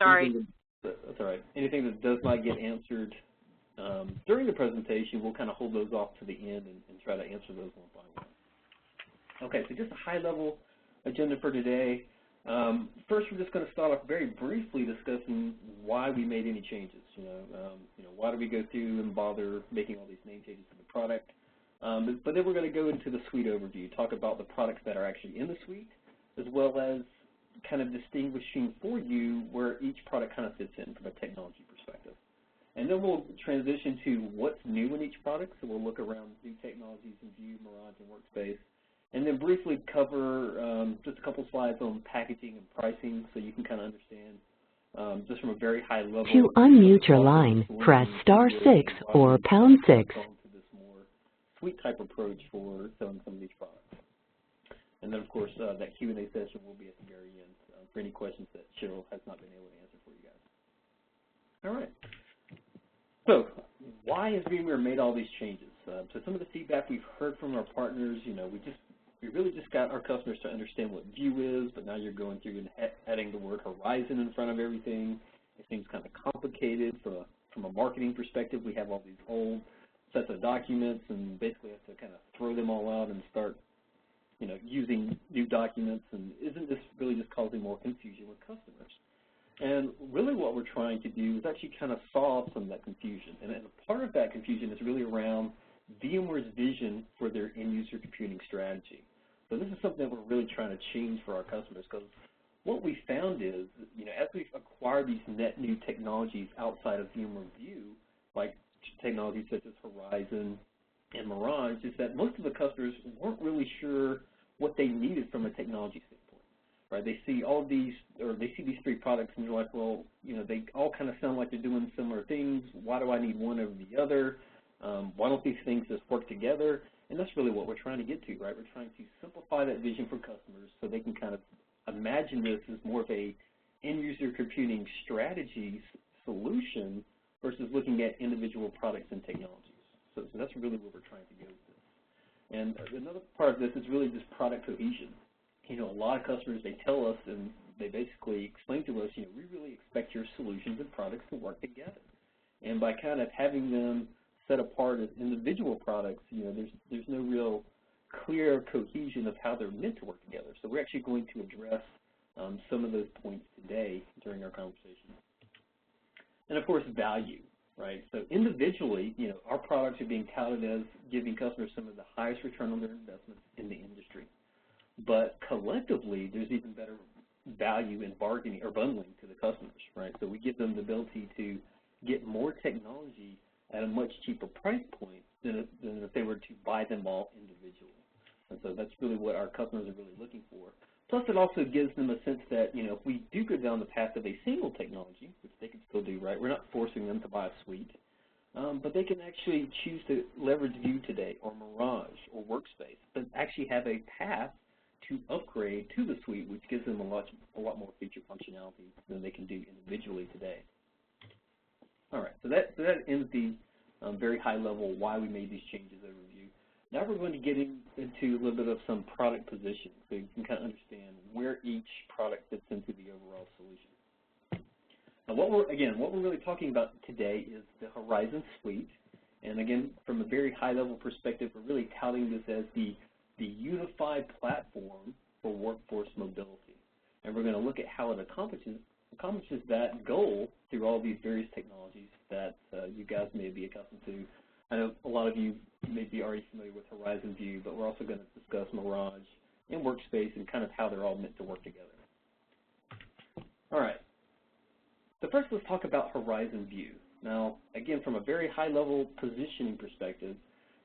Sorry. That's all right. Anything that does not get answered during the presentation, we'll kind of hold those off to the end and try to answer those one by one. Okay, so just a high-level agenda for today. First, we're just going to start off very briefly discussing why we made any changes. Why do we go through and bother making all these name changes to the product? But then we're going to go into the suite overview, talk about the products that are actually in the suite, as well as kind of distinguishing for you where each product kind of fits in from a technology perspective. And then we'll transition to what's new in each product. So we'll look around new technologies in View, Mirage, and Workspace. And then briefly cover just a couple slides on packaging and pricing so you can kind of understand just from a very high level. To unmute your line, press *6 or #6. To this more suite type approach for selling some of these products. And then, of course, that Q&A session will be at the very end for any questions that Cheryl has not been able to answer for you guys. All right. So why has VMware made all these changes? So some of the feedback we've heard from our partners, we really just got our customers to understand what View is, but now you're going through and adding the word Horizon in front of everything. It seems kind of complicated from a marketing perspective. We have all these old sets of documents and basically have to kind of throw them all out and start using new documents, and isn't this really just causing more confusion with customers? And really what we're trying to do is actually kind of solve some of that confusion. And a part of that confusion is really around VMware's vision for their end-user computing strategy. So this is something that we're really trying to change for our customers, because what we found is, as we've acquired these net new technologies outside of VMware View, like technologies such as Horizon and Mirage, is that most of the customers weren't really sure what they needed from a technology standpoint, right? They see all these, or they see these three products and they're like, well, they all kind of sound like they're doing similar things. Why do I need one over the other? Why don't these things just work together? And that's really what we're trying to get to, right? We're trying to simplify that vision for customers so they can kind of imagine this as more of a end-user computing strategy solution versus looking at individual products and technologies. So that's really where we're trying to go with this. And another part of this is really just product cohesion. A lot of customers, they tell us and they basically explain to us, we really expect your solutions and products to work together. And by kind of having them set apart as individual products, there's no real clear cohesion of how they're meant to work together. So we're actually going to address some of those points today during our conversation. And of course, value, right? So individually, our products are being touted as giving customers some of the highest return on their investments in the industry. But collectively, there's even better value in bargaining or bundling to the customers, right? So we give them the ability to get more technology at a much cheaper price point than if they were to buy them all individually. And so that's really what our customers are really looking for. Plus, it also gives them a sense that, if we do go down the path of a single technology, which they can still do, right, we're not forcing them to buy a suite, but they can actually choose to leverage View today or Mirage or Workspace, but actually have a path to upgrade to the suite, which gives them a lot more feature functionality than they can do individually today. All right, so that ends the very high level why we made these changes overview. Now we're going to get into a little bit of some product positioning so you can kind of understand where each product fits into the overall solution. Now what we're really talking about today is the Horizon Suite. And again, from a very high level perspective, we're really touting this as the unified platform for workforce mobility. And we're going to look at how it accomplishes that goal through all these various technologies that you guys may be accustomed to. I know a lot of you may be already familiar with Horizon View, but we're also going to discuss Mirage and Workspace and kind of how they're all meant to work together. All right. So first, let's talk about Horizon View. Now, again, from a very high-level positioning perspective,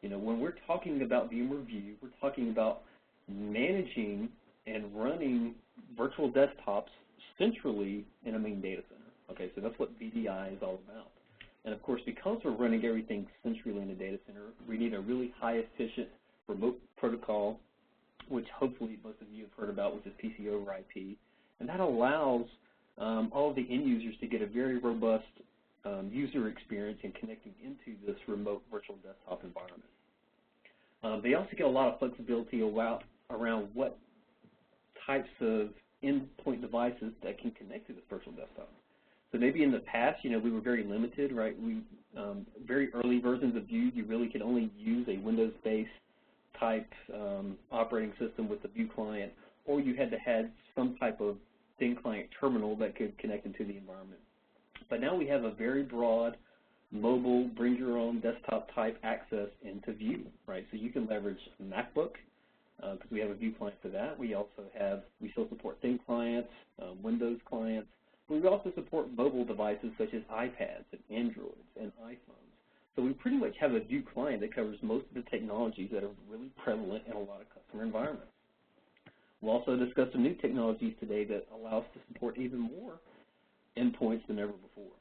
when we're talking about VMware View, we're talking about managing and running virtual desktops centrally in a main data center. Okay, so that's what VDI is all about. And of course, because we're running everything centrally in the data center, we need a really high efficient remote protocol, which hopefully most of you have heard about, which is PC over IP. And that allows all of the end users to get a very robust user experience in connecting into this remote virtual desktop environment. They also get a lot of flexibility around what types of endpoint devices that can connect to this virtual desktop. So maybe in the past, we were very limited, right? Very early versions of View, you really could only use a Windows-based type operating system with the View client, or you had to have some type of thin client terminal that could connect into the environment. But now we have a very broad mobile, bring your own desktop type access into View, right? So you can leverage a MacBook, because we have a View client for that. We still support thin clients, Windows clients. We also support mobile devices such as iPads and Androids and iPhones. So we pretty much have a View client that covers most of the technologies that are really prevalent in a lot of customer environments. We'll also discuss some new technologies today that allow us to support even more endpoints than ever before.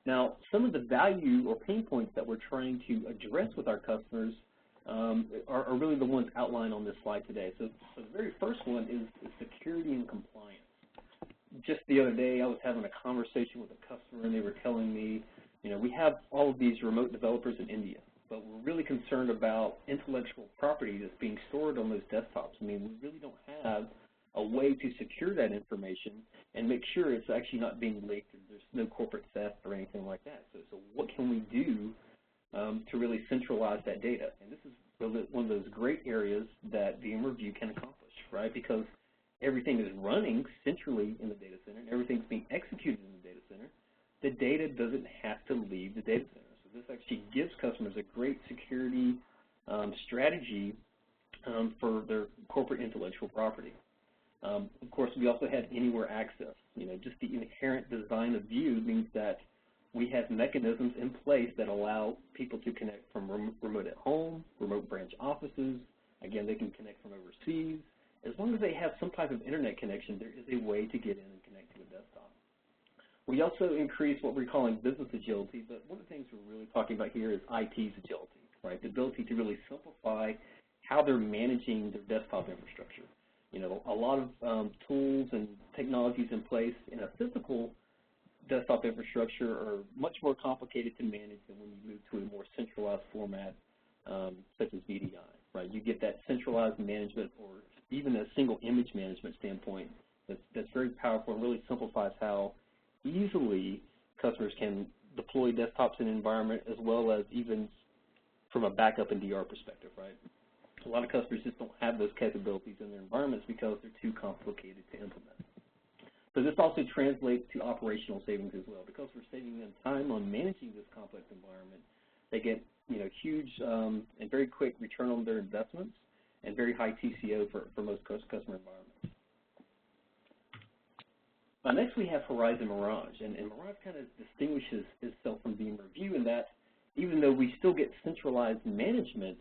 Now, some of the value or pain points that we're trying to address with our customers are really the ones outlined on this slide today. So the very first one is security and compliance. Just the other day, I was having a conversation with a customer, and they were telling me, we have all of these remote developers in India, but we're really concerned about intellectual property that's being stored on those desktops. I mean, we really don't have a way to secure that information and make sure it's actually not being leaked, or there's no corporate theft or anything like that. So what can we do to really centralize that data? And this is really one of those great areas that VMware View can accomplish, right? Because everything is running centrally in the data center, and everything's being executed in the data center. The data doesn't have to leave the data center. So this actually gives customers a great security strategy for their corporate intellectual property. Of course, we also have anywhere access. Just the inherent design of View means that we have mechanisms in place that allow people to connect from remote at home, remote branch offices. Again, they can connect from overseas. As long as they have some type of internet connection, there is a way to get in and connect to a desktop. We also increase what we're calling business agility, but one of the things we're really talking about here is IT's agility, right? The ability to really simplify how they're managing their desktop infrastructure. A lot of tools and technologies in place in a physical desktop infrastructure are much more complicated to manage than when you move to a more centralized format such as VDI, right? You get that centralized management, or even a single image management standpoint that's very powerful and really simplifies how easily customers can deploy desktops in an environment, as well as even from a backup and DR perspective, right? A lot of customers just don't have those capabilities in their environments because they're too complicated to implement. So this also translates to operational savings as well. Because we're saving them time on managing this complex environment, they get huge and very quick return on their investments and very high TCO for most customer environments. Next we have Horizon Mirage, and Mirage kind of distinguishes itself from VMware View in that even though we still get centralized management,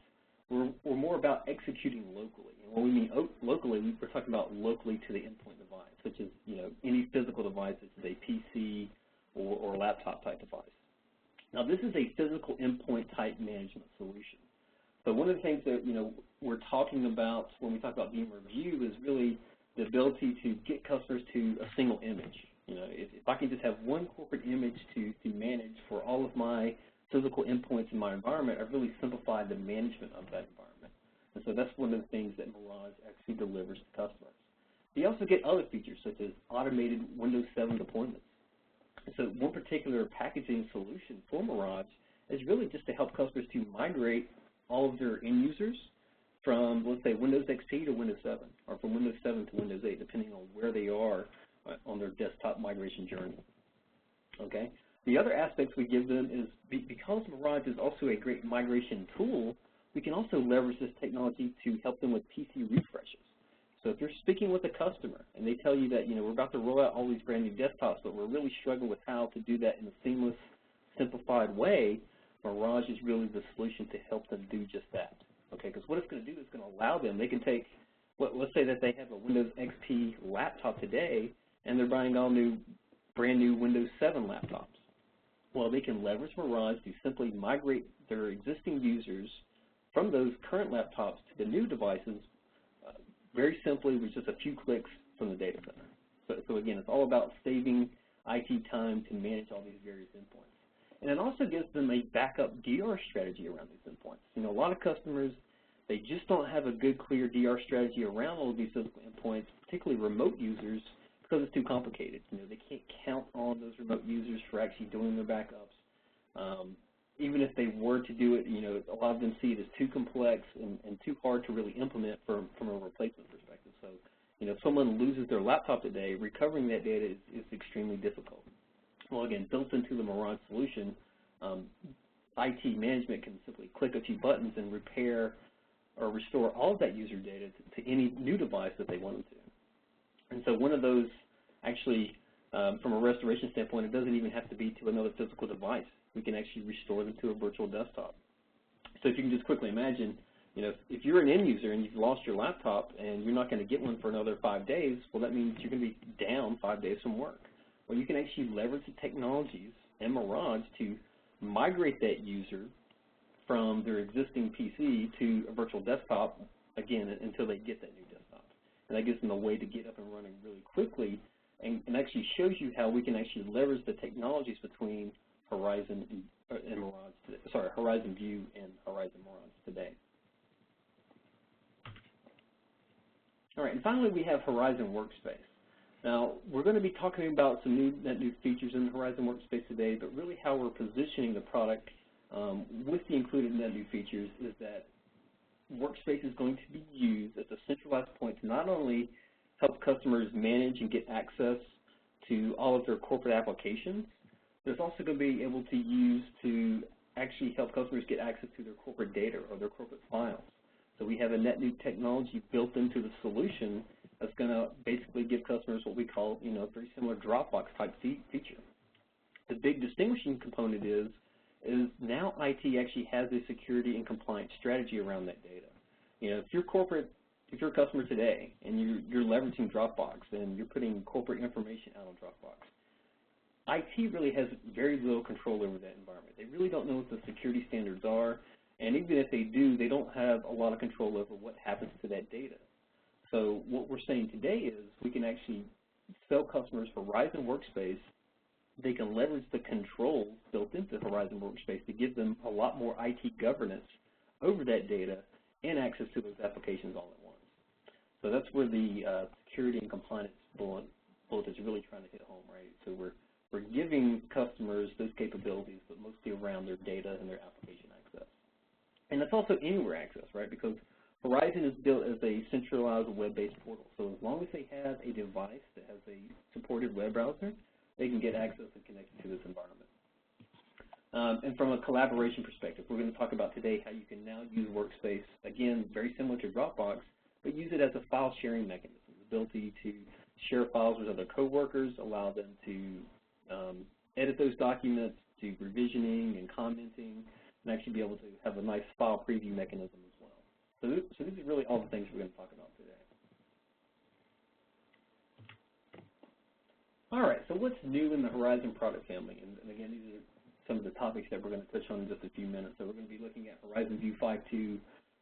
we're more about executing locally. And when we mean locally, we're talking about locally to the endpoint device, such as any physical device, such as a PC or laptop type device. Now this is a physical endpoint type management solution. So one of the things that we're talking about when we talk about VMware View is really the ability to get customers to a single image. If I can just have one corporate image to manage for all of my physical endpoints in my environment, I've really simplified the management of that environment. And so that's one of the things that Mirage actually delivers to customers. They also get other features such as automated Windows 7 deployments. And so one particular packaging solution for Mirage is really just to help customers to migrate all of their end users from, let's say, Windows XP to Windows 7, or from Windows 7 to Windows 8, depending on where they are on their desktop migration journey. Okay? The other aspects we give them is, because Mirage is also a great migration tool, we can also leverage this technology to help them with PC refreshes. So if you're speaking with a customer and they tell you that, we're about to roll out all these brand new desktops, but we're really struggling with how to do that in a seamless, simplified way, Mirage is really the solution to help them do just that. Okay, because what it's going to do is going to allow them, they can take, let's say that they have a Windows XP laptop today and they're buying all brand new Windows 7 laptops. Well, they can leverage Mirage to simply migrate their existing users from those current laptops to the new devices very simply with just a few clicks from the data center. So again, it's all about saving IT time to manage all these various endpoints. And it also gives them a backup DR strategy around these endpoints. A lot of customers, They just don't have a good, clear DR strategy around all of these physical endpoints, particularly remote users, because it's too complicated. They can't count on those remote users for actually doing their backups. Even if they were to do it, a lot of them see it as too complex and too hard to really implement from a replacement perspective. So, if someone loses their laptop today, recovering that data is extremely difficult. Well, again, built into the Mirage solution, IT management can simply click a few buttons and repair or restore all of that user data to any new device that they want them to. And so one of those, actually, from a restoration standpoint, it doesn't even have to be to another physical device. We can actually restore them to a virtual desktop. So if you can just quickly imagine, if you're an end user and you've lost your laptop and you're not going to get one for another 5 days, well, that means you're going to be down 5 days from work. Well, you can actually leverage the technologies in Mirage to migrate that user from their existing PC to a virtual desktop, again, until they get that new desktop. And that gives them a way to get up and running really quickly and actually shows you how we can actually leverage the technologies between Horizon and Mirage today, Horizon View and Horizon Mirage today. All right, and finally we have Horizon Workspace. Now, we're going to be talking about some new features in the Horizon Workspace today, but really how we're positioning the product with the included net new features is that Workspace is going to be used as a centralized point to not only help customers manage and get access to all of their corporate applications, but it's also going to be able to use to actually help customers get access to their corporate data or their corporate files. So we have a net new technology built into the solution that's going to basically give customers what we call, a very similar Dropbox type feature. The big distinguishing component is now IT actually has a security and compliance strategy around that data. If you're a customer today and you're leveraging Dropbox and you're putting corporate information out on Dropbox, IT really has very little control over that environment. They really don't know what the security standards are, and even if they do, they don't have a lot of control over what happens to that data. So what we're saying today is we can actually sell customers Horizon Workspace. They can leverage the controls built into Horizon Workspace to give them a lot more IT governance over that data and access to those applications all at once. So that's where the security and compliance bullet is really trying to hit home, right? So we're giving customers those capabilities, but mostly around their data and their application access. And that's also anywhere access, right? Because Horizon is built as a centralized web-based portal. So as long as they have a device that has a supported web browser, they can get access and connect to this environment. And from a collaboration perspective, we're going to talk about today how you can now use Workspace, again, very similar to Dropbox, but use it as a file sharing mechanism, the ability to share files with other coworkers, allow them to edit those documents, do revisioning and commenting, and actually be able to have a nice file preview mechanism as well. So these are really all the things we're going to talk about today. All right, so what's new in the Horizon product family? And again, these are some of the topics that we're going to touch on in just a few minutes. So we're going to be looking at Horizon View 5.2.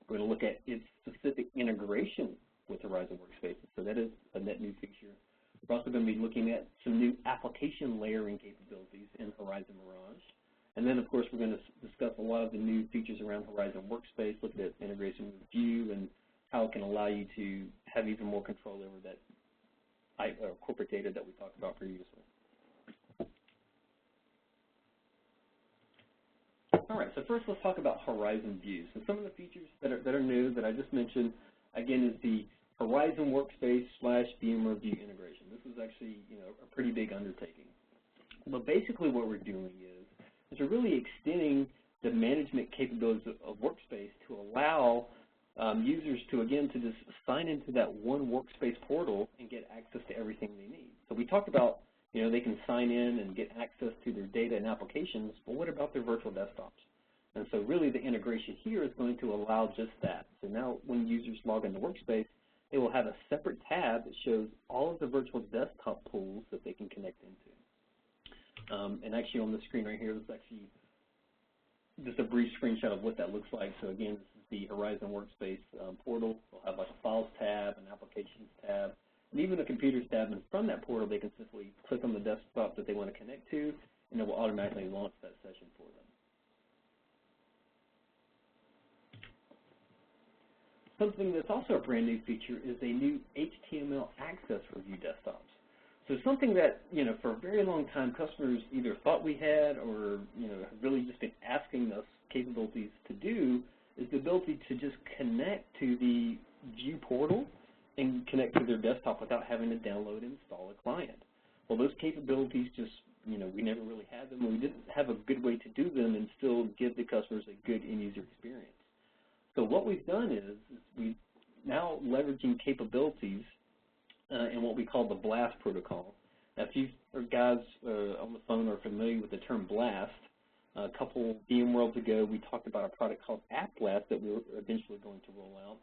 We're going to look at its specific integration with Horizon Workspace. So that is a net new feature. We're also going to be looking at some new application layering capabilities in Horizon Mirage. And then, of course, we're going to discuss a lot of the new features around Horizon Workspace, looking at integration with View and how it can allow you to have even more control over that corporate data that we talked about previously. All right, so first let's talk about Horizon View. So some of the features that are new that I just mentioned, again, is the Horizon Workspace / VMware View integration. This is actually, a pretty big undertaking. But basically what we're doing is we're really extending the management capabilities of Workspace to allow users to, again, to just sign into that one Workspace portal and get access to everything they need. So we talked about, they can sign in and get access to their data and applications, but what about their virtual desktops? And so really the integration here is going to allow just that. So now when users log into Workspace, they will have a separate tab that shows all of the virtual desktop pools that they can connect into. And actually on the screen right here, this is actually just a brief screenshot of what that looks like. So again, this is the Horizon Workspace portal. We'll have like a Files tab, an Applications tab, and even a Computers tab. And from that portal, they can simply click on the desktop that they want to connect to, and it will automatically launch that session for them. Something that's also a brand new feature is a new HTML access for view desktops. So something that, for a very long time customers either thought we had or, have really just been asking us capabilities to do is the ability to just connect to the view portal and connect to their desktop without having to download and install a client. Well, those capabilities just, we never really had them, and we didn't have a good way to do them and still give the customers a good end-user experience. So what we've done is we've now leveraging capabilities in what we call the BLAST protocol. Now, if you guys on the phone are familiar with the term BLAST, a couple VMworlds ago we talked about a product called App Blast that we're eventually going to roll out.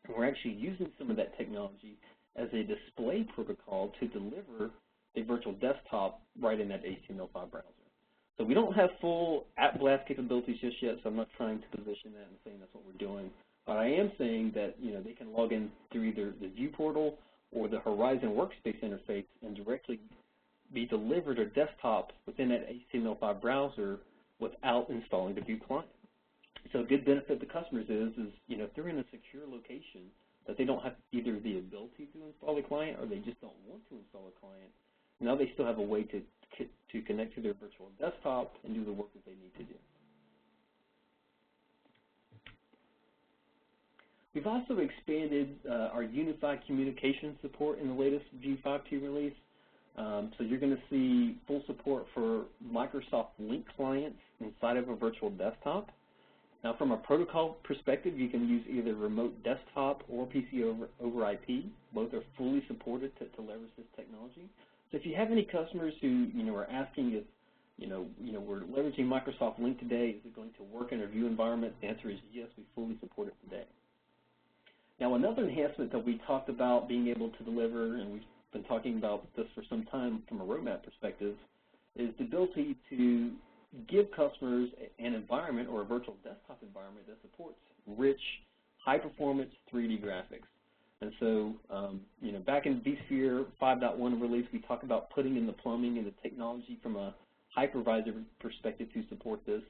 And we're actually using some of that technology as a display protocol to deliver a virtual desktop right in that HTML5 browser. So we don't have full App Blast capabilities just yet, so I'm not trying to position that and saying that's what we're doing. But I am saying that they can log in through either the view portal or the Horizon Workspace interface and directly be delivered to desktop within that HTML5 browser without installing the view client. So a good benefit to customers is if they're in a secure location that they don't have either the ability to install a client or they just don't want to install a client, now they still have a way to connect to their virtual desktop and do the work that they need to do. We've also expanded our unified communication support in the latest View 5.2 release. So you're going to see full support for Microsoft Link clients inside of a virtual desktop. Now, from a protocol perspective, you can use either remote desktop or PC over IP. Both are fully supported to leverage this technology. So if you have any customers who are asking if we're leveraging Microsoft Link today, is it going to work in a view environment? The answer is yes, we fully support it today. Now, another enhancement that we talked about being able to deliver, and we've been talking about this for some time from a roadmap perspective, is the ability to give customers an environment or a virtual desktop environment that supports rich, high-performance 3D graphics. And so, back in vSphere 5.1 release, we talked about putting in the plumbing and the technology from a hypervisor perspective to support this.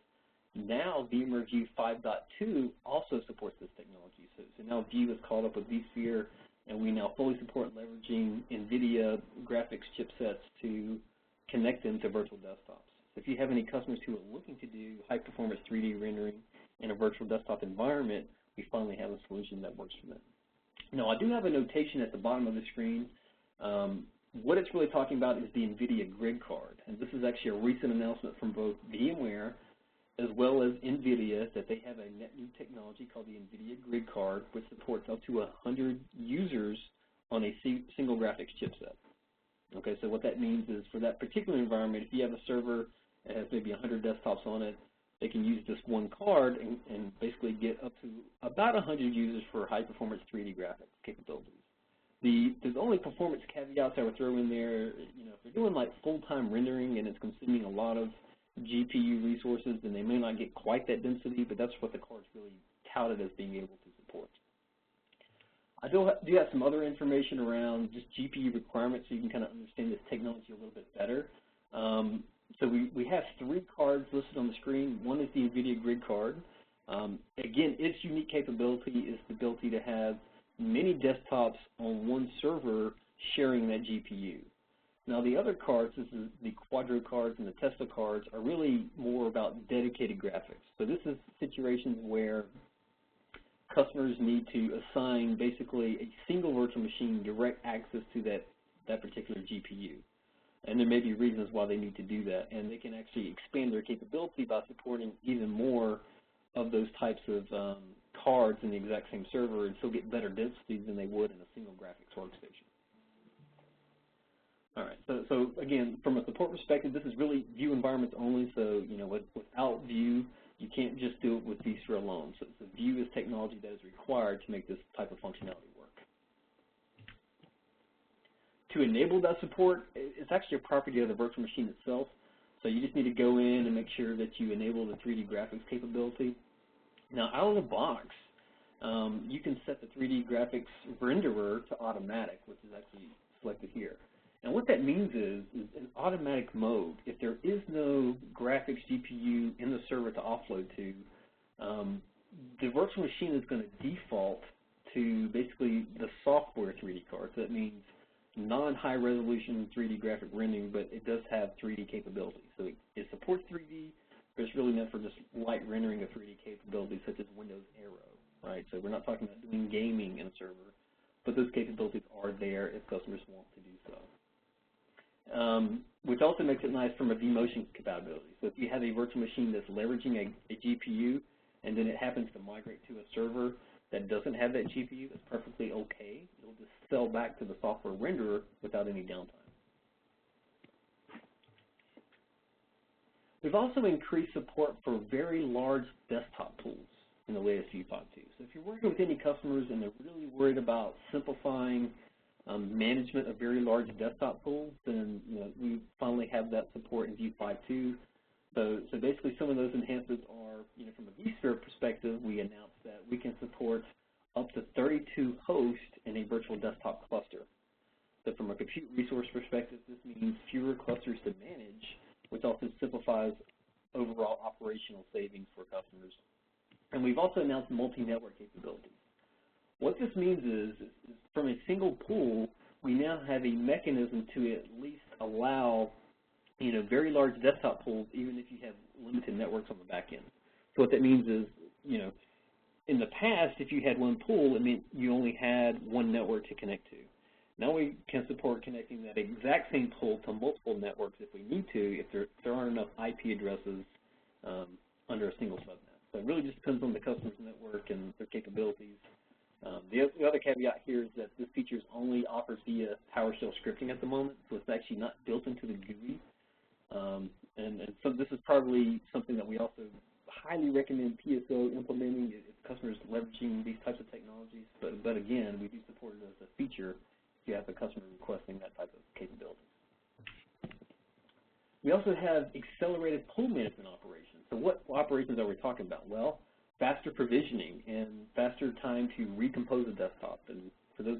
Now, VMware View 5.2 also supports this technology. So now View is called up with vSphere, and we now fully support leveraging NVIDIA graphics chipsets to connect them to virtual desktops. So if you have any customers who are looking to do high-performance 3D rendering in a virtual desktop environment, we finally have a solution that works for them. Now, I do have a notation at the bottom of the screen. What it's really talking about is the NVIDIA grid card. And this is actually a recent announcement from both VMware as well as NVIDIA that they have a net new technology called the NVIDIA grid card, which supports up to 100 users on a single graphics chipset. Okay, so what that means is for that particular environment, if you have a server that has maybe 100 desktops on it, they can use this one card and basically get up to about 100 users for high-performance 3D graphics capabilities. The only performance caveats I would throw in there, if they're doing like full-time rendering and it's consuming a lot of GPU resources, then they may not get quite that density, but that's what the card's really touted as being able to support. I do have some other information around just GPU requirements so you can kind of understand this technology a little bit better. So we have 3 cards listed on the screen. One is the NVIDIA grid card. Again, its unique capability is the ability to have many desktops on one server sharing that GPU. Now, the other cards, this is the Quadro cards and the Tesla cards, are really more about dedicated graphics. So this is situations where customers need to assign basically a single virtual machine direct access to that particular GPU. And there may be reasons why they need to do that. And they can actually expand their capability by supporting even more of those types of cards in the exact same server and still get better densities than they would in a single graphics workstation. All right, so again, from a support perspective, this is really View environments only, so without View, you can't just do it with vSphere alone. So View is technology that is required to make this type of functionality work. To enable that support, it's actually a property of the virtual machine itself, so you just need to go in and make sure that you enable the 3D graphics capability. Now, out of the box, you can set the 3D graphics renderer to automatic, which is actually selected here. And what that means is in automatic mode, if there is no graphics GPU in the server to offload to, the virtual machine is going to default to basically the software 3D card. So that means non-high resolution 3D graphic rendering, but it does have 3D capabilities. So it supports 3D, but it's really meant for just light rendering of 3D capabilities such as Windows Aero, right? So we're not talking about doing gaming in a server, but those capabilities are there if customers want to do so. Which also makes it nice from a vMotion compatibility. So if you have a virtual machine that's leveraging a GPU and then it happens to migrate to a server that doesn't have that GPU, that's perfectly okay. It'll just sell back to the software renderer without any downtime. We've also increased support for very large desktop tools in the latest V5.2. So if you're working with any customers and they're really worried about simplifying management of very large desktop tools, then we finally have that support in V5.2. So basically some of those enhancements are, from a vSphere perspective, we announced that we can support up to 32 hosts in a virtual desktop cluster. So from a compute resource perspective, this means fewer clusters to manage, which also simplifies overall operational savings for customers. And we've also announced multi-network capabilities. What this means is from a single pool, we now have a mechanism to at least allow very large desktop pools, even if you have limited networks on the back end. So what that means is, in the past, if you had one pool, it meant you only had one network to connect to. Now we can support connecting that exact same pool to multiple networks if we need to, if there aren't enough IP addresses under a single subnet. So it really just depends on the customer's network and their capabilities. The other caveat here is that this feature is only offered via PowerShell scripting at the moment, so it's actually not built into the GUI. And so this is probably something that we also highly recommend PSO implementing if customers leveraging these types of technologies. But again, we do support it as a feature if you have a customer requesting that type of capability. We also have accelerated pool management operations. So what operations are we talking about? Well, faster provisioning and faster time to recompose a desktop. And for those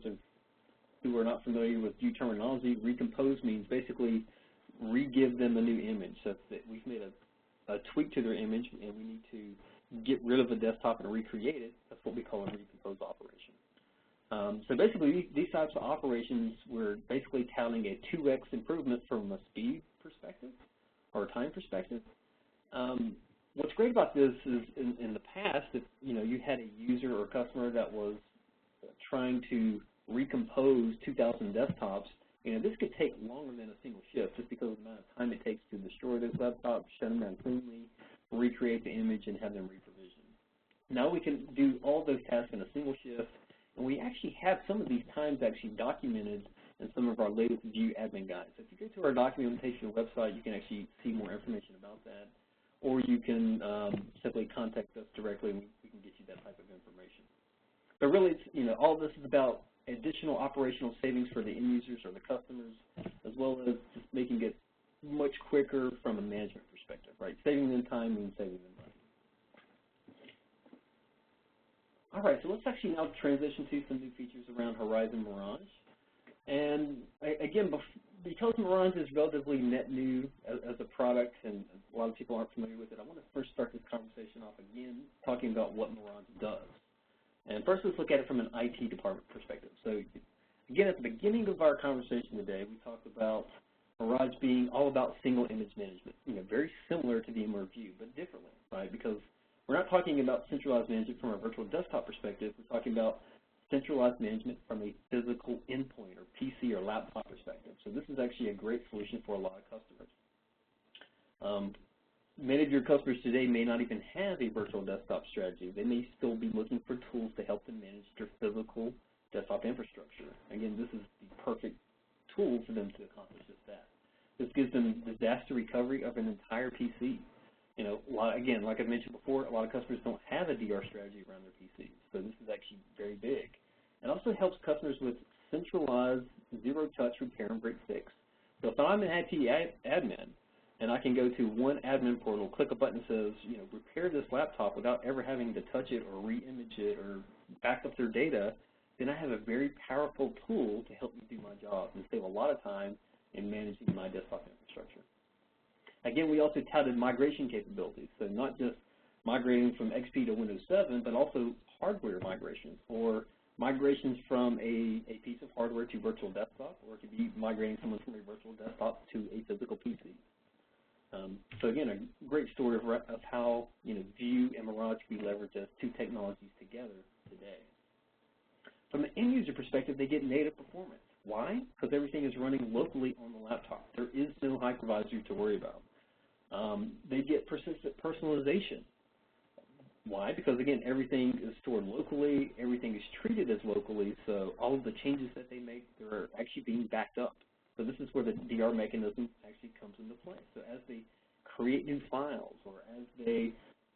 who are not familiar with Vue terminology, recompose means basically re-give them a new image. So that we've made a tweak to their image and we need to get rid of the desktop and recreate it. That's what we call a recompose operation. So basically, these types of operations, we're basically touting a 2x improvement from a speed perspective or a time perspective. What's great about this is in the past, if you had a user or customer that was trying to recompose 2,000 desktops, this could take longer than a single shift just because of the amount of time it takes to destroy those laptops, shut them down cleanly, recreate the image, and have them reprovisioned. Now we can do all those tasks in a single shift, and we actually have some of these times actually documented in some of our latest Vue admin guides. So if you go to our documentation website, you can actually see more information about that, or you can simply contact us directly and we can get you that type of information. But really, it's, all this is about additional operational savings for the end users or the customers, as well as just making it much quicker from a management perspective, right? Saving them time and saving them money. All right, so let's actually now transition to some new features around Horizon Mirage. And again, because Mirage is relatively net new as a product and a lot of people aren't familiar with it, I want to first start this conversation off again talking about what Mirage does. And first, let's look at it from an IT department perspective. So again, at the beginning of our conversation today, we talked about Mirage being all about single image management, very similar to VMware View, but differently, right? Because we're not talking about centralized management from a virtual desktop perspective. We're talking about centralized management from a physical endpoint or PC or laptop perspective. So this is actually a great solution for a lot of customers. Many of your customers today may not even have a virtual desktop strategy. They may still be looking for tools to help them manage their physical desktop infrastructure. Again, this is the perfect tool for them to accomplish just that. This gives them disaster recovery of an entire PC. Again, like I mentioned before, a lot of customers don't have a DR strategy around their PCs, so this is actually very big. It also helps customers with centralized zero-touch repair and break fix. So if I'm an IT admin, and I can go to one admin portal, click a button that says, repair this laptop without ever having to touch it or re-image it or back up their data, then I have a very powerful tool to help me do my job and save a lot of time in managing my desktop infrastructure. Again, we also touted migration capabilities, so not just migrating from XP to Windows 7, but also hardware migrations or migrations from a piece of hardware to virtual desktop, or it could be migrating someone from a virtual desktop to a physical PC. So again, a great story of how View and Mirage can be leveraged as two technologies together today. From an end user perspective, they get native performance. Why? Because everything is running locally on the laptop. There is no hypervisor to worry about. They get persistent personalization. Why? Because again, everything is stored locally, everything is treated as locally, so all of the changes that they make, they're actually being backed up. So this is where the DR mechanism actually comes into play. So as they create new files or as they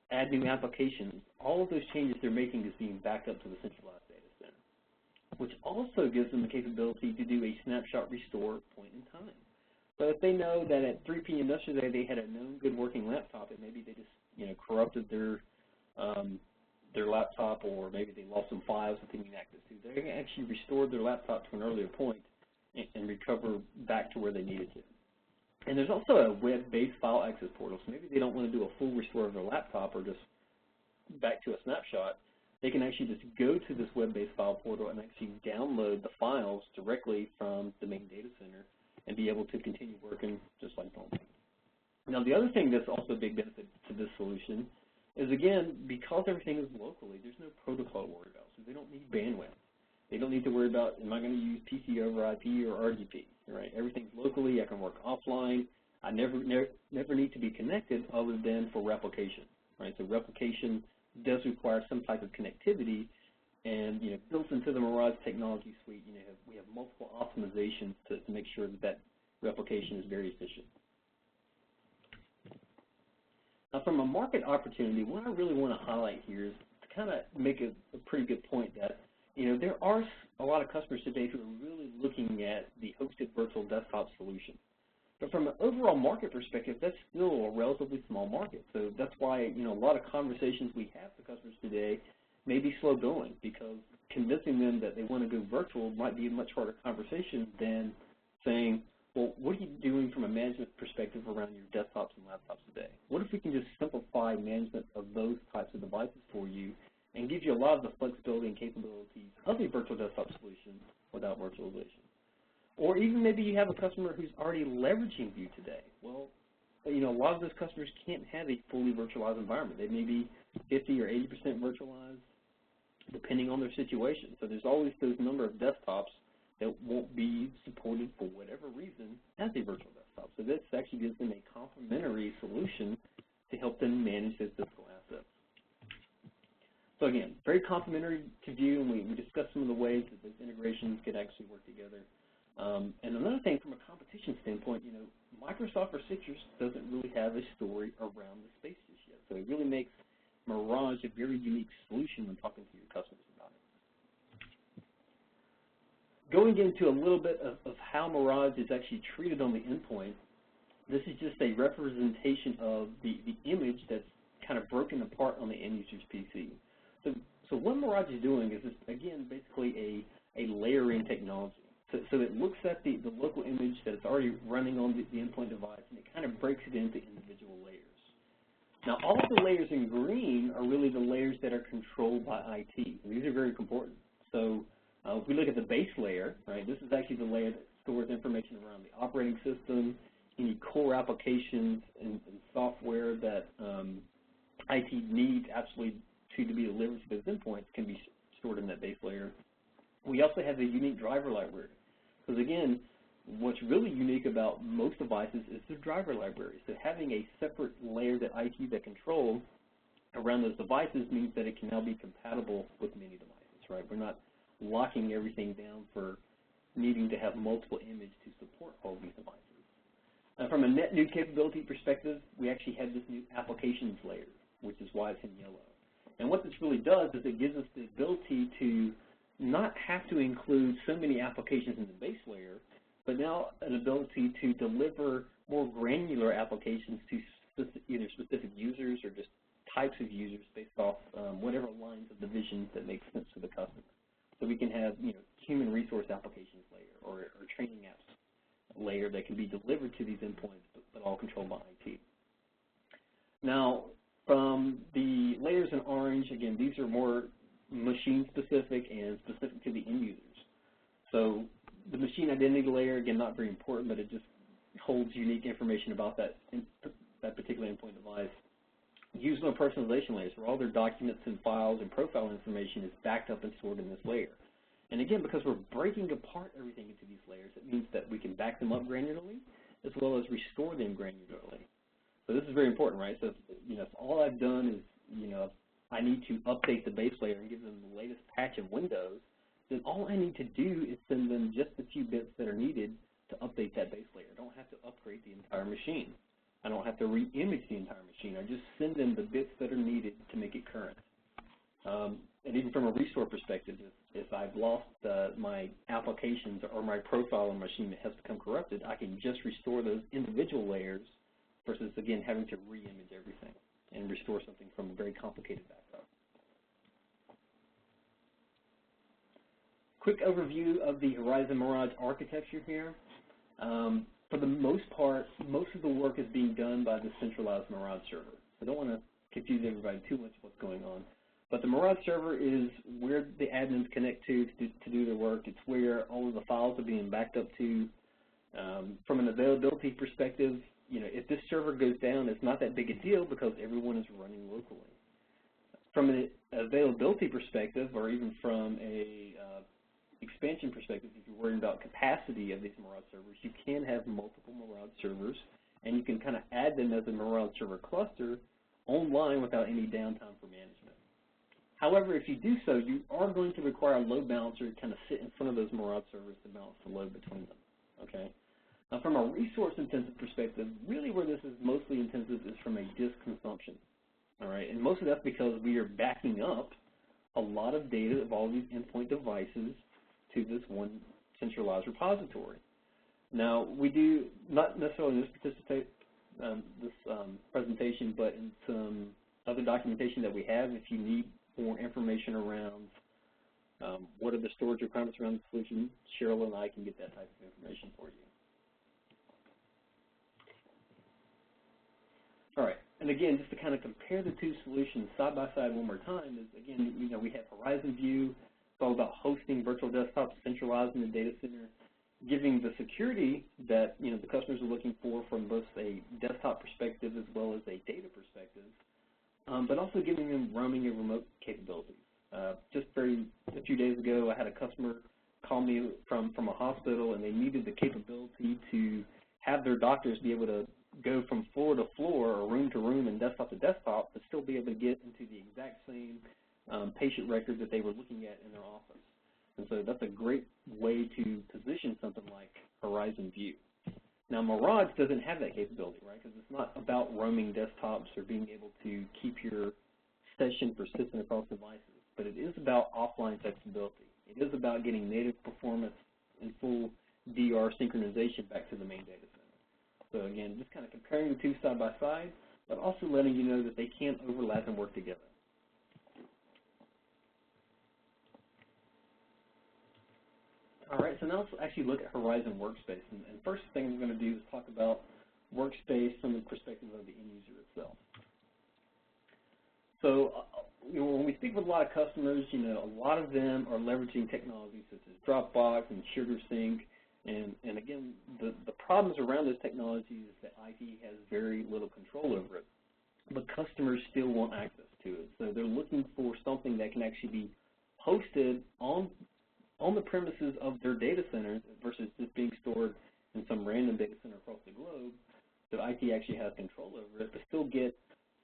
add new applications, all of those changes they're making is being backed up to the centralized data center, which also gives them the capability to do a snapshot restore point in time. So if they know that at 3 p.m. yesterday they had a known good working laptop and maybe they just corrupted their laptop, or maybe they lost some files that they need access to, they can actually restore their laptop to an earlier point and recover back to where they needed to. And there's also a web-based file access portal, so maybe they don't want to do a full restore of their laptop or just back to a snapshot. They can actually just go to this web-based file portal and actually download the files directly from the main data center and be able to continue working just like normal. Now, the other thing that's also a big benefit to this solution is, again, because everything is locally, there's no protocol to worry about, so they don't need bandwidth. They don't need to worry about, am I going to use PC over IP or RDP, right? Everything's locally. I can work offline. I never need to be connected other than for replication, right? So replication does require some type of connectivity, and built into the Mirage technology suite, we have multiple optimizations to make sure that replication is very efficient. Now, from a market opportunity, what I really want to highlight here is to kind of make a pretty good point that there are a lot of customers today who are really looking at the hosted virtual desktop solution. But from an overall market perspective, that's still a relatively small market. So that's why a lot of conversations we have with customers today may be slow going, because convincing them that they want to go virtual might be a much harder conversation than saying, well, what are you doing from a management perspective around your desktops and laptops today? What if we can just simplify management of those types of devices for you and give you a lot of the flexibility and capabilities of a virtual desktop solution without virtualization? Or even maybe you have a customer who's already leveraging View today. Well, a lot of those customers can't have a fully virtualized environment. They may be 50 or 80% virtualized, depending on their situation. So there's always those number of desktops that won't be supported for whatever reason as a virtual desktop. So this actually gives them a complementary solution to help them manage their physical assets. So again, very complementary to View, and we discussed some of the ways that those integrations could actually work together. And another thing, from a competition standpoint, Microsoft or Citrix doesn't really have a story around the space just yet. So it really makes Mirage a very unique solution when talking to your customers about it. Going into a little bit of how Mirage is actually treated on the endpoint, this is just a representation of the image that's kind of broken apart on the end user's PC. So what Mirage is doing is, again, basically a layering technology. So it looks at the local image that it's already running on the endpoint device, and it kind of breaks it into individual layers. Now, all of the layers in green are really the layers that are controlled by IT. And these are very important. So if we look at the base layer, right, this is actually the layer that stores information around the operating system, any core applications and software that IT needs absolutely to be delivered to those endpoints can be stored in that base layer. We also have the unique driver library. Because again, what's really unique about most devices is the driver library. So having a separate layer that IT that control around those devices means that it can now be compatible with many devices, right? We're not locking everything down for needing to have multiple images to support all of these devices. From a net new capability perspective, we actually have this new applications layer, which is why it's in yellow. And what this really does is it gives us the ability to not have to include so many applications in the base layer, but now an ability to deliver more granular applications to either specific users or just types of users based off whatever lines of the vision that makes sense to the customer. So we can have human resource applications layer or training apps layer that can be delivered to these endpoints, but all controlled by IT. Now, from the layers in orange, again, these are more machine-specific and specific to the end users. So the machine identity layer, again, not very important, but it just holds unique information about that particular endpoint device. User personalization layers, where all their documents and files and profile information is backed up and stored in this layer. And again, because we're breaking apart everything into these layers, it means that we can back them up granularly as well as restore them granularly. So this is very important, right? So if all I've done is, I need to update the base layer and give them the latest patch of Windows, then all I need to do is send them just the few bits that are needed to update that base layer. I don't have to upgrade the entire machine. I don't have to re-image the entire machine. I just send them the bits that are needed to make it current. And even from a restore perspective, if I've lost my applications or my profile on a machine that has become corrupted, I can just restore those individual layers versus, again, having to re-image everything and restore something from a very complicated backup. Quick overview of the Horizon Mirage architecture here. For the most part, most of the work is being done by the centralized Mirage server. I don't want to confuse everybody too much what's going on. But the Mirage server is where the admins connect to do their work. It's where all of the files are being backed up to. From an availability perspective, if this server goes down, it's not that big a deal because everyone is running locally. From an availability perspective, or even from a expansion perspective, if you're worried about capacity of these Mirage servers, you can have multiple Mirage servers, and you can kind of add them as a Mirage server cluster online without any downtime for management. However, if you do so, you are going to require a load balancer to kind of sit in front of those Mirage servers to balance the load between them. Okay. Now, from a resource-intensive perspective, really where this is mostly intensive is from a disk consumption. All right, and most of that's because we are backing up a lot of data of all these endpoint devices to this one centralized repository. Now, we do, not necessarily in this presentation, but in some other documentation that we have, if you need more information around what are the storage requirements around the solution, Cheryl and I can get that type of information for you. All right, and again, just to kind of compare the two solutions side by side one more time, is again, we have Horizon View. It's all about hosting virtual desktops, centralizing the data center, giving the security that the customers are looking for from both a desktop perspective as well as a data perspective, but also giving them roaming and remote capabilities. Just a few days ago, I had a customer call me from a hospital, and they needed the capability to have their doctors be able to go from floor to floor or room to room and desktop to desktop, but still be able to get into the exact same patient records that they were looking at in their office. And so that's a great way to position something like Horizon View. Now, Mirage doesn't have that capability, right, because it's not about roaming desktops or being able to keep your session persistent across devices, but it is about offline flexibility. It is about getting native performance and full DR synchronization back to the main data center. So again, just kind of comparing the two side by side, but also letting you know that they can overlap and work together. All right, so now let's actually look at Horizon Workspace. And first thing we're going to do is talk about Workspace from the perspective of the end user itself. So when we speak with a lot of customers, a lot of them are leveraging technologies such as Dropbox and SugarSync. And again, the problems around those technologies is that IT has very little control over it, but customers still want access to it. So they're looking for something that can actually be hosted on the premises of their data centers versus just being stored in some random data center across the globe. So IT actually has control over it, but still get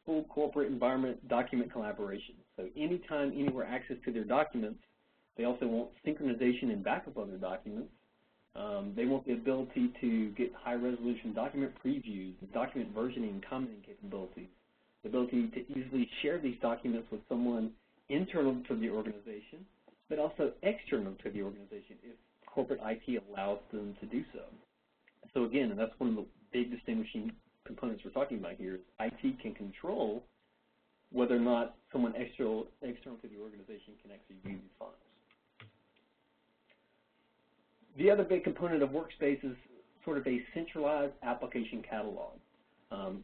full corporate environment document collaboration. So anytime, anywhere access to their documents, they also want synchronization and backup of their documents. They want the ability to get high-resolution document previews, document versioning and commenting capabilities, the ability to easily share these documents with someone internal to the organization, but also external to the organization if corporate IT allows them to do so. So again, and that's one of the big distinguishing components we're talking about here, is IT can control whether or not someone external to the organization can actually view these files. The other big component of Workspace is sort of a centralized application catalog.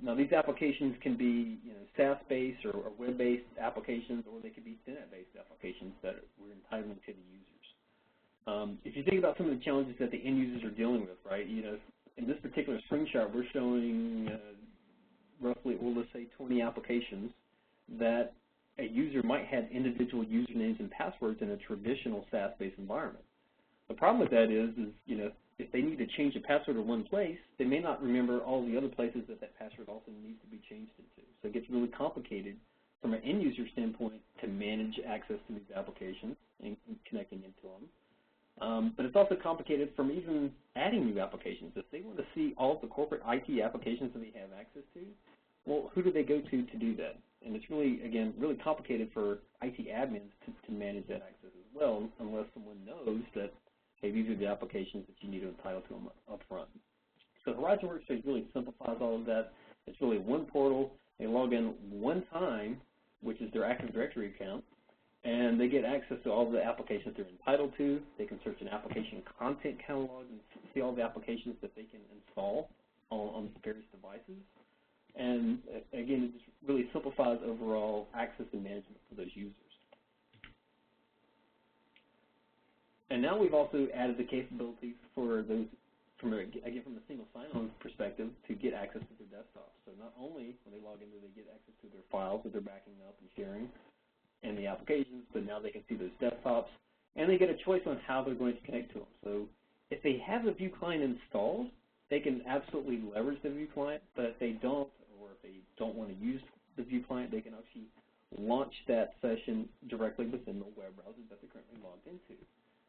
Now, these applications can be, SaaS-based or web-based applications, or they could be internet-based applications that we're entitling to the users. If you think about some of the challenges that the end users are dealing with, right? In this particular screenshot, we're showing roughly, well, let's say 20 applications that a user might have individual usernames and passwords in a traditional SaaS-based environment. The problem with that is if they need to change a password in one place, they may not remember all the other places that password also needs to be changed into. So it gets really complicated from an end user standpoint to manage access to these applications and connecting into them. But it's also complicated from even adding new applications. If they want to see all of the corporate IT applications that they have access to, well, who do they go to do that? And it's really, again, really complicated for IT admins to manage that access as well, unless someone knows that, hey, these are the applications that you need to entitle to them up front. So Horizon Workspace really simplifies all of that. It's really one portal. They log in one time, which is their Active Directory account, and they get access to all the applications they're entitled to. They can search an application content catalog and see all the applications that they can install on various devices. And again, it just really simplifies overall access and management for those users. And now we've also added the capabilities for those, from a single sign-on perspective, to get access to their desktops. So not only when they log in do they get access to their files that they're backing up and sharing and the applications, but now they can see those desktops, and they get a choice on how they're going to connect to them. So if they have the View client installed, they can absolutely leverage the View client, but if they don't, or if they don't want to use the View client, they can actually launch that session directly within the web browser that they're currently logged into.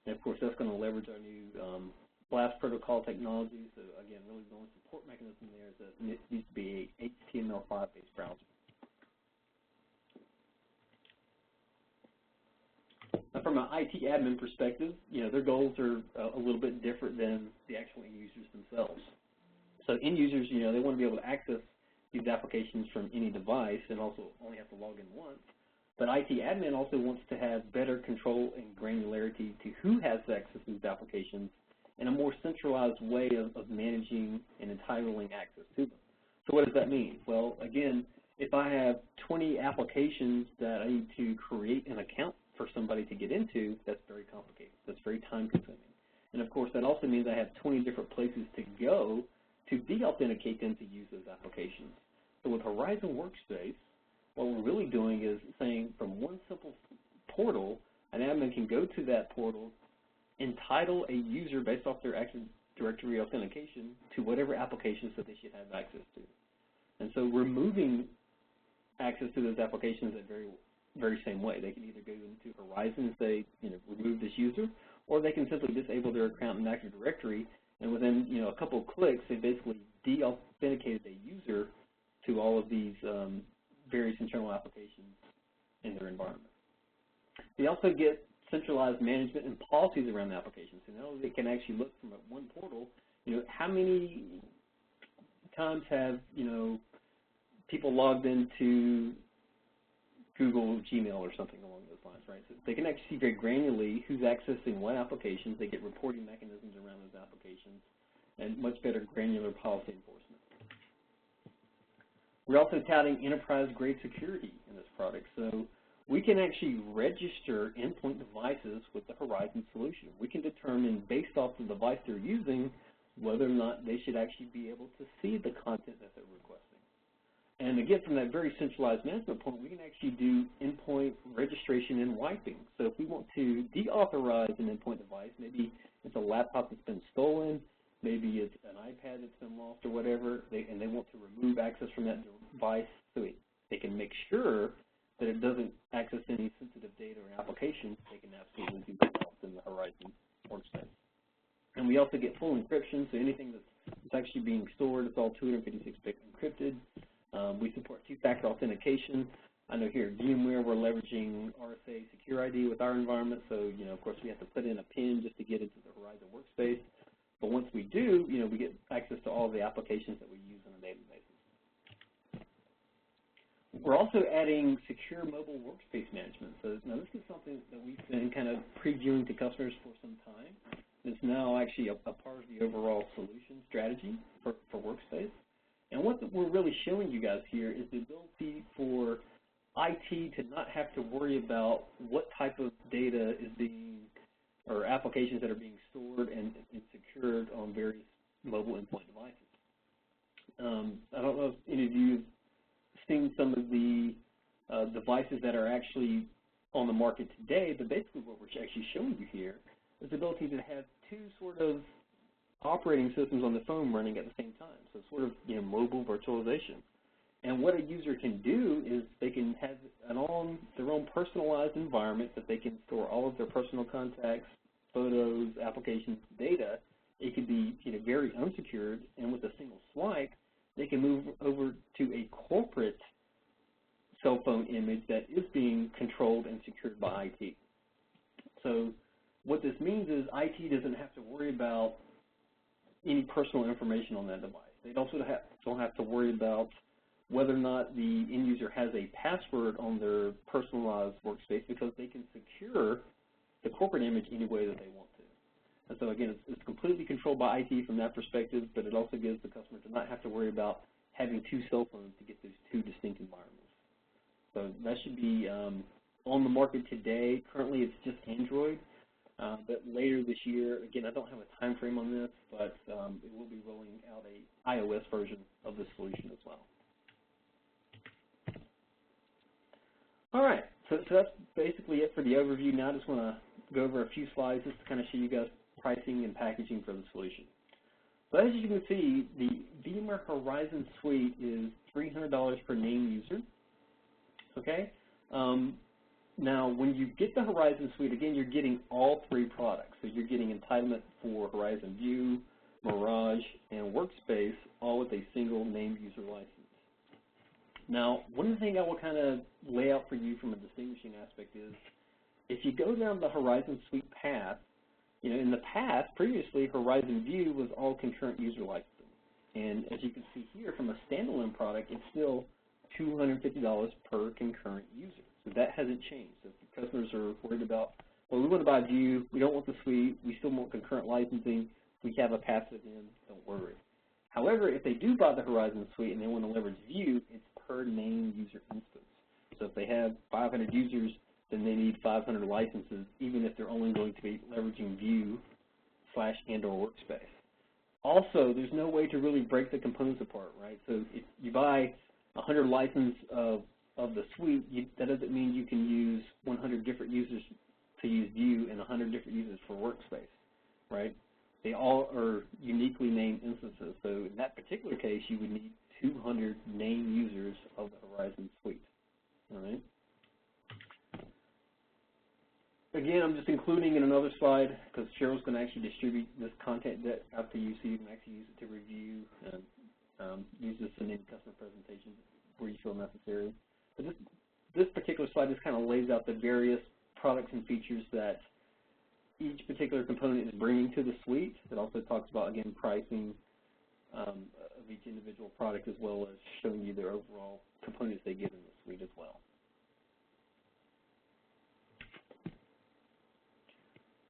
And of course, that's going to leverage our new BLAST protocol technology. So again, really the only support mechanism there is that it needs to be a HTML5-based browser. Now, from an IT admin perspective, their goals are a little bit different than the actual end users themselves. So end users, they want to be able to access these applications from any device and also only have to log in once. But IT admin also wants to have better control and granularity to who has access to these applications in a more centralized way of managing and entitling access to them. So what does that mean? Well, again, if I have 20 applications that I need to create an account for somebody to get into, that's very complicated. That's very time-consuming. And, of course, that also means I have 20 different places to go to de-authenticate them to use those applications. So with Horizon Workspace, what we're really doing is saying from one simple portal, an admin can go to that portal, entitle a user based off their Active Directory authentication to whatever applications that they should have access to. And so removing access to those applications that very same way. They can either go into Horizon and say, remove this user, or they can simply disable their account in Active Directory, and within, a couple of clicks, they basically de-authenticated a user to all of these various internal applications in their environment. They also get centralized management and policies around the applications. So now they can actually look from one portal, how many times have, people logged into Google Gmail or something along those lines, right? So they can actually see very granularly who's accessing what applications. They get reporting mechanisms around those applications and much better granular policy enforcement. We're also touting enterprise-grade security in this product. So we can actually register endpoint devices with the Horizon solution. We can determine, based off the device they're using, whether or not they should actually be able to see the content that they're requesting. And again, from that very centralized management point, we can actually do endpoint registration and wiping. So if we want to deauthorize an endpoint device, maybe it's a laptop that's been stolen, maybe it's an iPad that's been lost or whatever, and they want to remove access from that device so they can make sure that it doesn't access any sensitive data or applications, they can absolutely do that in the Horizon Workspace. And we also get full encryption, so anything that's actually being stored, it's all 256-bit encrypted. We support two-factor authentication. I know here at VMware we're leveraging RSA Secure ID with our environment, so of course we have to put in a PIN just to get into the Horizon Workspace. But once we do, we get access to all the applications that we use on a daily basis. We're also adding secure mobile workspace management. So now this is something that we've been kind of previewing to customers for some time. It's now actually a part of the overall solution strategy for Workspace. And what we're really showing you guys here is the ability for IT to not have to worry about what type of data is being, or applications that are being stored and secured on various mobile endpoint devices. I don't know if any of you have seen some of the devices that are actually on the market today, but basically what we're actually showing you here is the ability to have two sort of operating systems on the phone running at the same time. So sort of, you know, mobile virtualization. And what a user can do is they can have their own personalized environment that they can store all of their personal contacts, photos, applications, data. It can be, you know, very unsecured, and with a single swipe, they can move over to a corporate cell phone image that is being controlled and secured by IT. So what this means is IT doesn't have to worry about any personal information on that device. They also don't have to worry about whether or not the end user has a password on their personalized workspace, because they can secure the corporate image any way that they want to. And so again, it's completely controlled by IT from that perspective, but it also gives the customer to not have to worry about having two cell phones to get those two distinct environments. So that should be on the market today. Currently it's just Android, but later this year, again, I don't have a time frame on this, but it will be rolling out a iOS version of this solution as well. All right, so that's basically it for the overview. Now I just want to go over a few slides just to kind of show you guys pricing and packaging for the solution. So as you can see, the VMware Horizon Suite is $300 per name user. Okay. Now, when you get the Horizon Suite, again, you're getting all three products. So you're getting entitlement for Horizon View, Mirage, and Workspace, all with a single name user license. Now, one of the things I will kind of lay out for you from a distinguishing aspect is, if you go down the Horizon Suite path, you know, in the past, previously, Horizon View was all concurrent user licensing. And as you can see here, from a standalone product, it's still $250 per concurrent user. So that hasn't changed. So if customers are worried about, well, we want to buy View, we don't want the suite, we still want concurrent licensing, we have a passive in, don't worry. However, if they do buy the Horizon Suite and they want to leverage View, it's per name user instance. So if they have 500 users, then they need 500 licenses, even if they're only going to be leveraging View / and/or Workspace. Also, there's no way to really break the components apart, right? So if you buy 100 licenses of the suite, that doesn't mean you can use 100 different users to use View and 100 different users for Workspace, right? They all are uniquely named instances. So in that particular case, you would need 200 named users of the Horizon Suite, all right? Again, I'm just including in another slide because Cheryl's going to actually distribute this content out to you so you can actually use it to review and use this in any customer presentation where you feel necessary. But this particular slide just kind of lays out the various products and features that each particular component is bringing to the suite. It also talks about, again, pricing of each individual product, as well as showing you their overall components they get in the suite as well.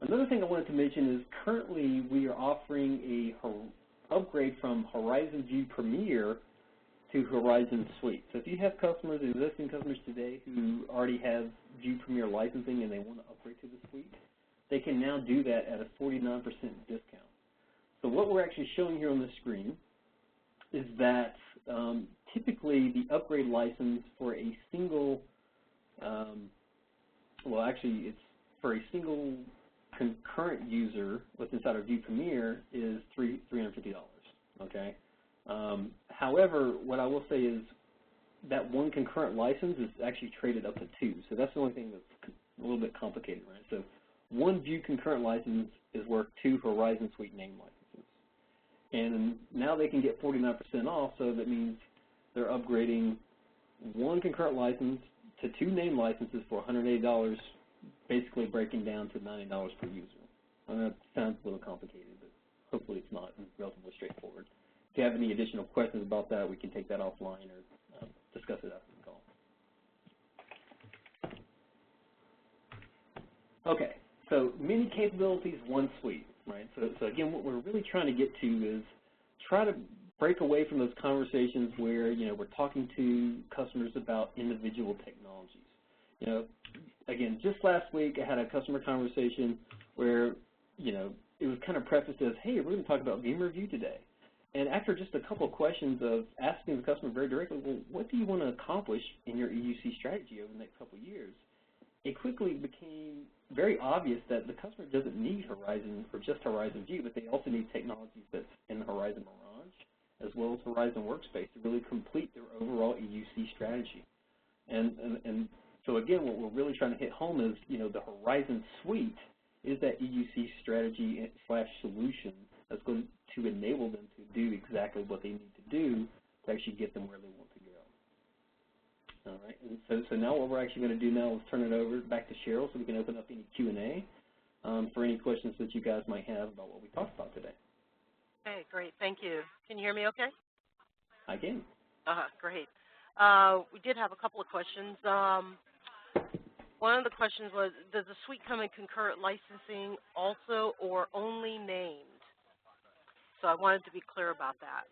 Another thing I wanted to mention is currently we are offering a upgrade from Horizon View Premier to Horizon Suite. So if you have customers, existing customers today who already have View Premier licensing and they want to upgrade to the suite, they can now do that at a 49% discount. So what we're actually showing here on the screen is that typically the upgrade license for a single, well actually it's for a single concurrent user with inside of View Premier is $350, okay? However, what I will say is that one concurrent license is actually traded up to two, so that's the only thing that's a little bit complicated, right? So one View concurrent license is worth 2 Horizon Suite name licenses. And now they can get 49% off, so that means they're upgrading one concurrent license to 2 name licenses for $180, basically breaking down to $90 per user. That sounds a little complicated, but hopefully it's not. It's relatively straightforward. If you have any additional questions about that, we can take that offline or discuss it after the call. Okay, so many capabilities, one suite, right? So again, what we're really trying to get to is try to break away from those conversations where, we're talking to customers about individual technologies. Again, just last week I had a customer conversation where, it was kind of prefaced as, hey, we're going to talk about VM review today. And after just a couple of questions of asking the customer very directly, well, what do you want to accomplish in your EUC strategy over the next couple of years? It quickly became very obvious that the customer doesn't need Horizon or just Horizon View, but they also need technologies that's in the Horizon Mirage as well as Horizon Workspace to really complete their overall EUC strategy. And so again, what we're really trying to hit home is, the Horizon Suite is that EUC strategy / solution that's going to enable them to do exactly what they need to do to actually get them where they want to go. All right, and so now what we're actually going to do now is turn it over back to Cheryl so we can open up any Q&A for any questions that you guys might have about what we talked about today. Okay, great, thank you. Can you hear me okay? I can. Great. We did have a couple of questions. One of the questions was, does the suite come in concurrent licensing also or only named? So I wanted to be clear about that.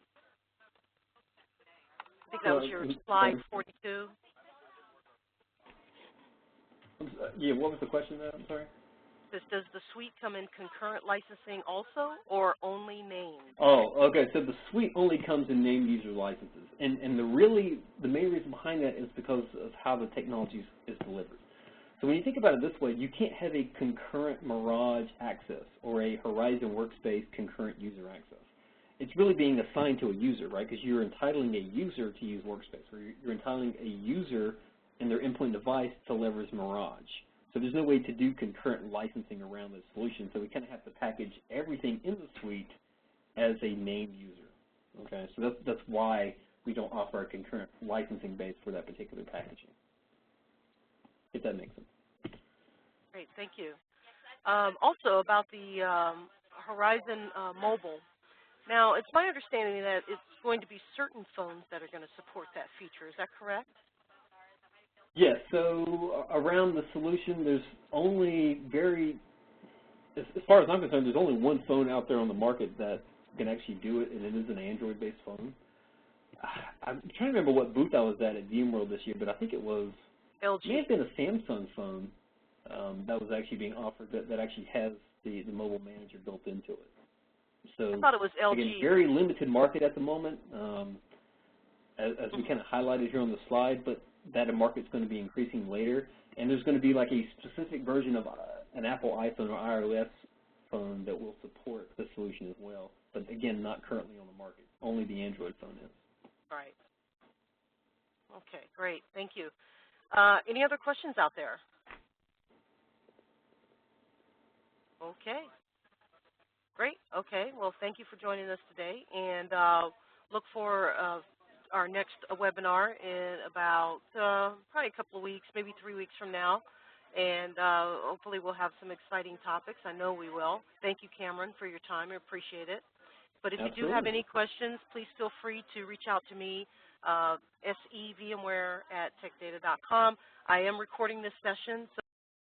I think that was your slide 42. Yeah, what was the question there? I'm sorry? Does the suite come in concurrent licensing also or only named? Oh, okay. So the suite only comes in named user licenses. And the main reason behind that is because of how the technology is delivered. So when you think about it this way, you can't have a concurrent Mirage access or a Horizon Workspace concurrent user access. It's really being assigned to a user, right? Because you're entitling a user to use Workspace, or you're entitling a user in their endpoint device to leverage Mirage. So there's no way to do concurrent licensing around this solution. So we kind of have to package everything in the suite as a named user. Okay, so that's why we don't offer a concurrent licensing base for that particular packaging, if that makes sense. Great, thank you. Also about the Horizon Mobile. Now, it's my understanding that it's going to be certain phones that are going to support that feature. Is that correct? Yes, so around the solution, there's only as far as I'm concerned, there's only one phone out there on the market that can actually do it, and it is an Android-based phone. I'm trying to remember what booth I was at VMworld this year, but I think it was, LG. It may have been a Samsung phone that was actually being offered that actually has the mobile manager built into it. So, I thought it was LG. Again, very limited market at the moment, as we kind of highlighted here on the slide, but that market's going to be increasing later. And there's going to be like a specific version of an Apple iPhone or iOS phone that will support the solution as well. But again, not currently on the market. Only the Android phone is. Right. Okay, great. Thank you. Any other questions out there? Okay. Great. Okay. Well, thank you for joining us today, and look for our next webinar in about probably a couple of weeks, maybe 3 weeks from now, and hopefully we'll have some exciting topics. I know we will. Thank you, Cameron, for your time. I appreciate it. But if Absolutely. you do have any questions, please feel free to reach out to me, sevmware@techdata.com. I am recording this session. So